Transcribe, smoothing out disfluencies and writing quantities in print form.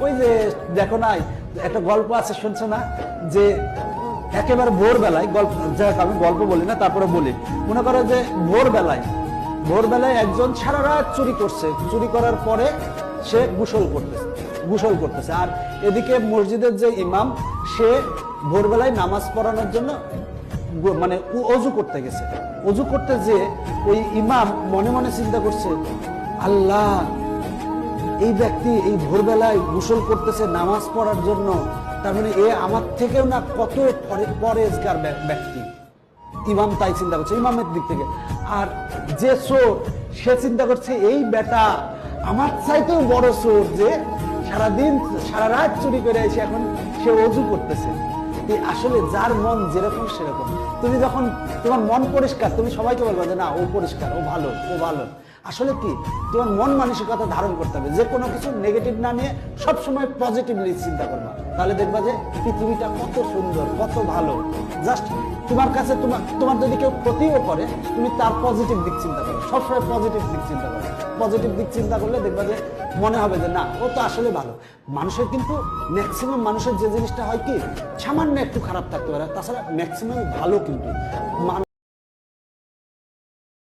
ওই যে দেখো না, একটা গল্প আছে শুনছো না, যে একেবারে ভোরবেলায়, গল্প যাক আমি গল্প বলি না, তারপরে বলি। মনে করো যে ভোরবেলায় একজন সারা রাত চুরি করছে, চুরি করার পরে সে গোসল করতেছে। আর এদিকে মসজিদের যে ইমাম, সে ভোরবেলায় নামাজ পড়ানোর জন্য মানে অজু করতে গেছে। অজু করতে যে ওই ইমাম মনে মনে চিন্তা করছে, আল্লাহ, এই ব্যক্তি এই ভোরবেলায় গোসল করতেছে নামাজ পড়ার জন্য, তার মানে এ আমার থেকেও না কত পরেজগার ব্যক্তি। ইমাম তাই চিন্তা করছে ইমামের দিক থেকে। আর যে চোর, সে চিন্তা করছে এই বেটা আমার চাইতেও বড় চোর, যে সারাদিন সারা রাত চুরি করে এসে এখন সে অজু করতেছে। আসলে যার মন যেরকম সেরকম। তুমি যখন তোমার মন পরিষ্কার, তুমি সবাইকে বলবা যে না ও পরিষ্কার, ও ভালো, ও ভালো। আসলে কি, তোমার মন মানসিকতা ধারণ করতে হবে, যে কোনো কিছু নেগেটিভ না নিয়ে সবসময় পজিটিভলি চিন্তা করবা। তাহলে দেখবা যে পৃথিবীটা কত সুন্দর, কত ভালো। জাস্ট তোমার কাছে তোমার যদি কেউ ক্ষতিও করে, তুমি তার পজিটিভ দিক চিন্তা করো, সবসময় পজিটিভ দিক চিন্তা করো। পজিটিভ দিক চিন্তা করলে দেখবা যে মনে হবে যে না, ও তো আসলে ভালো। মানুষের কিন্তু ম্যাক্সিমাম মানুষের যে জিনিসটা হয় কি, সামান্য একটু খারাপ থাকতে পারে, তাছাড়া ম্যাক্সিমাম ভালো। কিন্তু